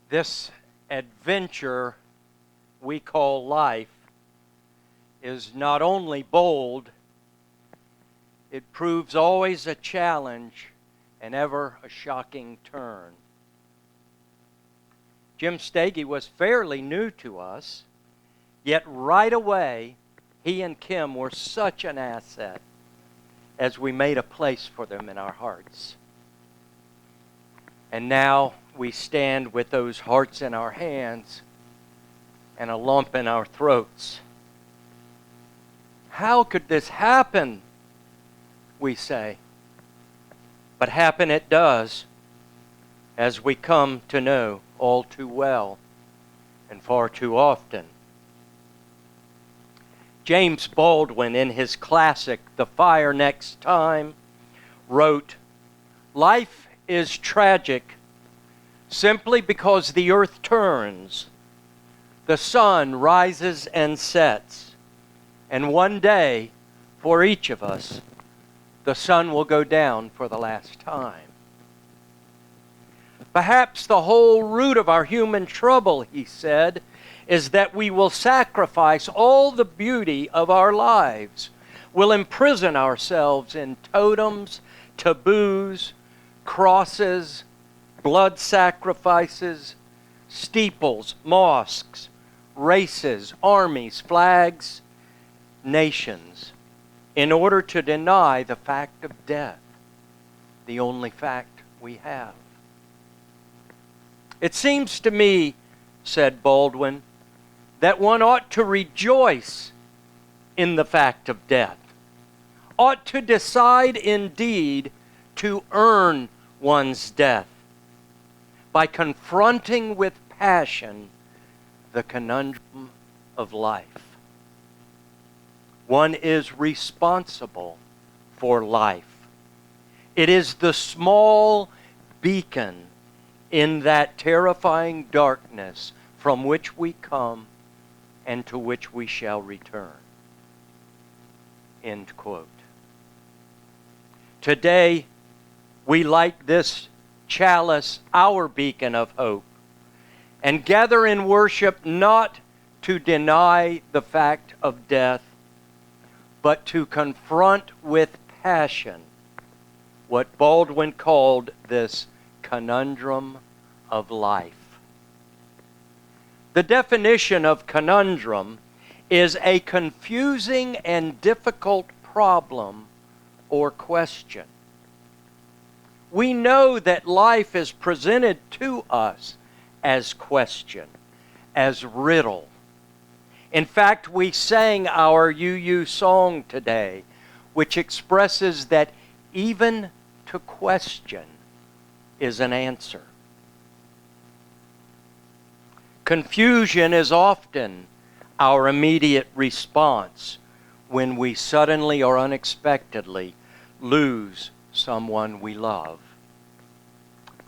This adventure we call life is not only bold, it proves always a challenge and ever a shocking turn. Jim Stege was fairly new to us, yet right away he and Kim were such an asset as we made a place for them in our hearts. And now we stand with those hearts in our hands and a lump in our throats. How could this happen? We say. But happen it does, as we come to know all too well and far too often. James Baldwin, in his classic The Fire Next Time, wrote, "Life is tragic simply because the earth turns, the sun rises and sets, and one day, for each of us, the sun will go down for the last time." Perhaps the whole root of our human trouble, he said, is that we will sacrifice all the beauty of our lives, will imprison ourselves in totems, taboos, crosses, blood sacrifices, steeples, mosques, races, armies, flags, nations, in order to deny the fact of death, the only fact we have. It seems to me, said Baldwin, that one ought to rejoice in the fact of death, ought to decide indeed to earn one's death by confronting with passion the conundrum of life. One is responsible for life. It is the small beacon in that terrifying darkness from which we come and to which we shall return. End quote. Today, we light this chalice, our beacon of hope, and gather in worship not to deny the fact of death, but to confront with passion what Baldwin called this conundrum of life. The definition of conundrum is a confusing and difficult problem or question. We know that life is presented to us as question, as riddle. In fact, we sang our UU song today, which expresses that even to question is an answer. Confusion is often our immediate response when we suddenly or unexpectedly lose someone we love.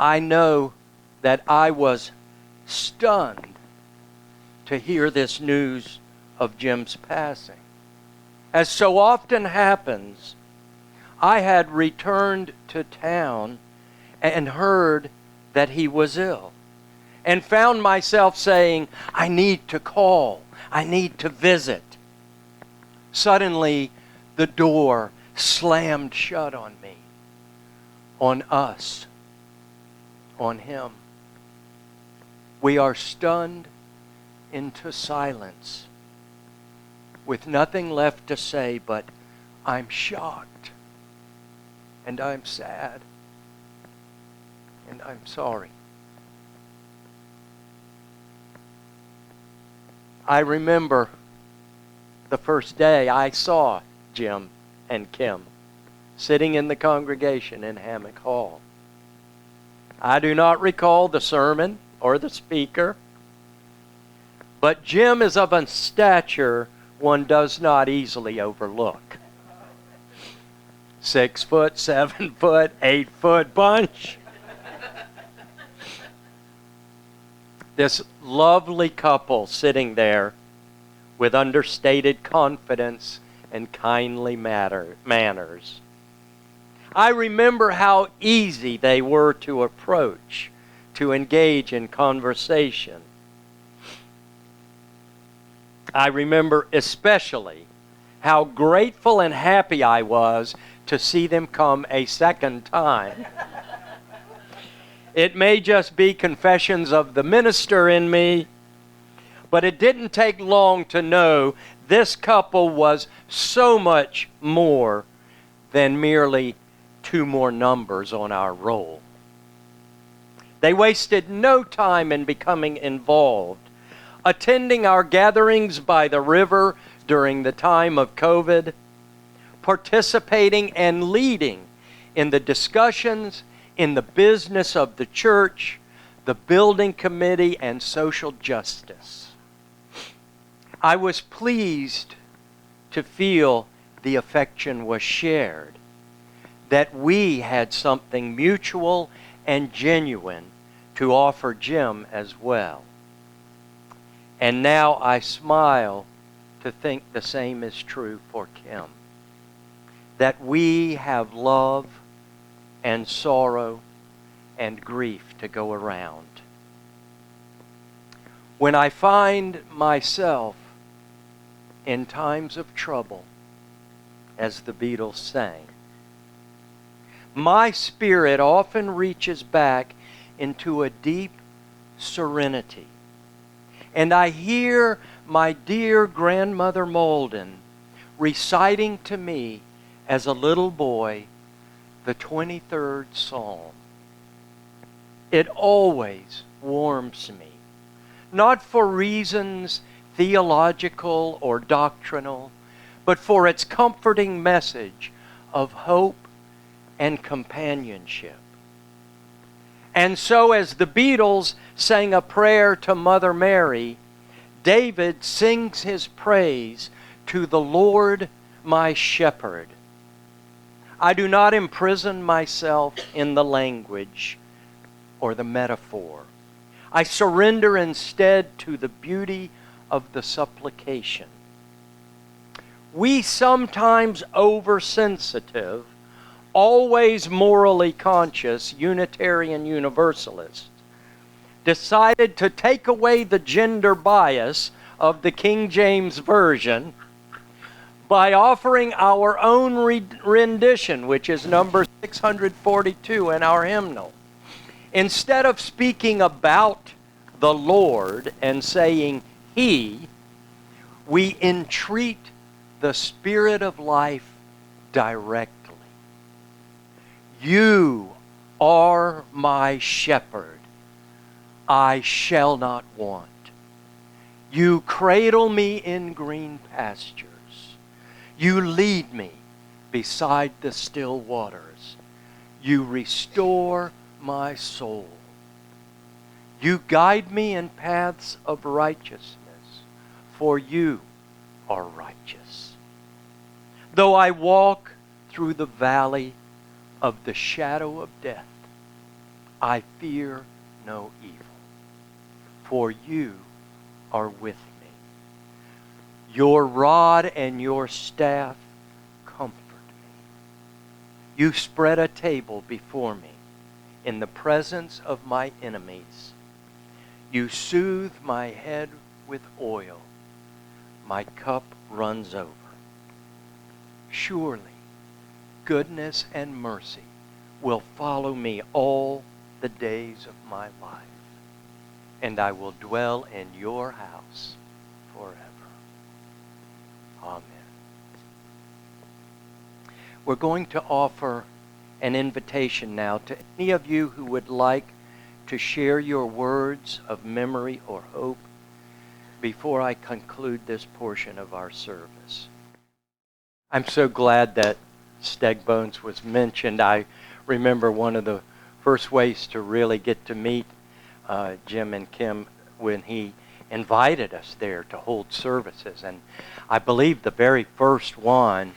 I know that I was stunned to hear this news of Jim's passing. As so often happens, I had returned to town and heard that he was ill, and found myself saying, I need to call, I need to visit. Suddenly, the door slammed shut on me, on us, on him. We are stunned into silence, with nothing left to say but, I'm shocked, and I'm sad, and I'm sorry. I remember the first day I saw Jim and Kim sitting in the congregation in Hammock Hall. I do not recall the sermon or the speaker, but Jim is of a stature one does not easily overlook. 6 foot, 7 foot, 8 foot bunch. This lovely couple sitting there with understated confidence and kindly manners. I remember how easy they were to approach, to engage in conversation. I remember especially how grateful and happy I was to see them come a second time. It may just be confessions of the minister in me, but it didn't take long to know this couple was so much more than merely two more numbers on our roll. They wasted no time in becoming involved, attending our gatherings by the river during the time of COVID, participating and leading in the discussions in the business of the church, the building committee, and social justice. I was pleased to feel the affection was shared, that we had something mutual and genuine to offer Jim as well. And now I smile to think the same is true for Kim, that we have love and sorrow and grief to go around. When I find myself in times of trouble, as the Beatles sang, my spirit often reaches back into a deep serenity. And I hear my dear grandmother Molden reciting to me as a little boy the 23rd Psalm. It always warms me, not for reasons theological or doctrinal, but for its comforting message of hope and companionship. And so as the Beatles sang a prayer to Mother Mary, David sings his praise to the Lord my shepherd. I do not imprison myself in the language or the metaphor. I surrender instead to the beauty of the supplication. We sometimes oversensitive, always morally conscious Unitarian Universalists decided to take away the gender bias of the King James Version by offering our own rendition, which is number 642 in our hymnal. Instead of speaking about the Lord and saying He, we entreat the Spirit of life directly. You are my shepherd. I shall not want. You cradle me in green pastures. You lead me beside the still waters. You restore my soul. You guide me in paths of righteousness, for you are righteous. Though I walk through the valley of the shadow of death, I fear no evil, for you are with me. Your rod and your staff comfort me. You spread a table before me in the presence of my enemies. You soothe my head with oil. My cup runs over. Surely, goodness and mercy will follow me all the days of my life, and I will dwell in your house forever. Amen. We're going to offer an invitation now to any of you who would like to share your words of memory or hope before I conclude this portion of our service. I'm so glad that Stege Bones was mentioned. I remember one of the first ways to really get to meet Jim and Kim when he invited us there to hold services. And I believe the very first one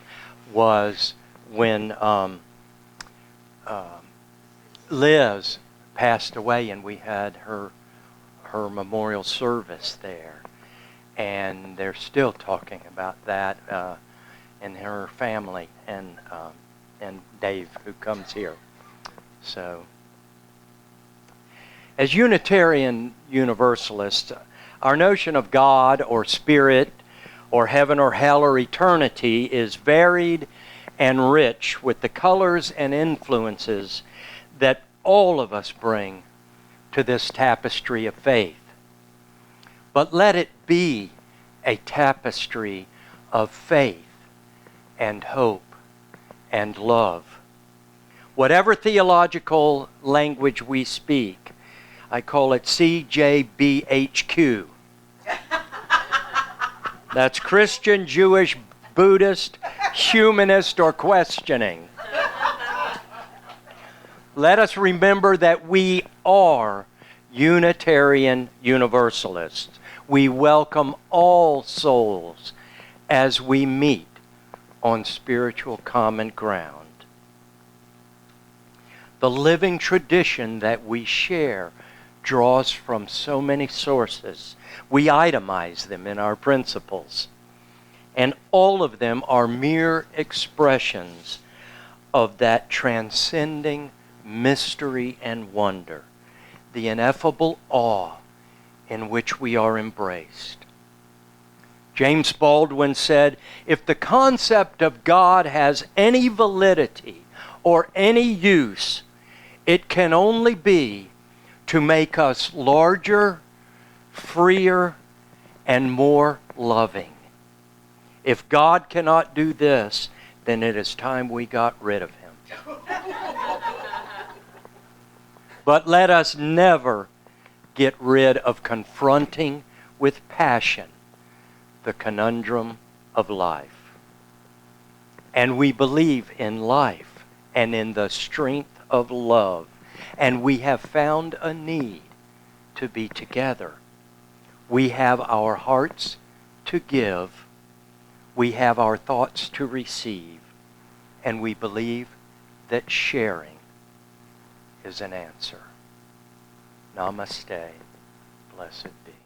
was when Liz passed away and we had her memorial service there. And they're still talking about that and her family and Dave who comes here. So As Unitarian Universalists, our notion of God or spirit or heaven or hell or eternity is varied and rich with the colors and influences that all of us bring to this tapestry of faith. But let it be a tapestry of faith and hope and love. Whatever theological language we speak, I call it CJBHQ. That's Christian, Jewish, Buddhist, humanist, or questioning. Let us remember that we are Unitarian Universalists. We welcome all souls as we meet on spiritual common ground. The living tradition that we share draws from so many sources. We itemize them in our principles. And all of them are mere expressions of that transcending mystery and wonder, the ineffable awe in which we are embraced. James Baldwin said, if the concept of God has any validity or any use, it can only be to make us larger, freer, and more loving. If God cannot do this, then it is time we got rid of him. But let us never get rid of confronting with passion the conundrum of life. And we believe in life and in the strength of love. And we have found a need to be together. We have our hearts to give. We have our thoughts to receive. And we believe that sharing is an answer. Namaste. Blessed be.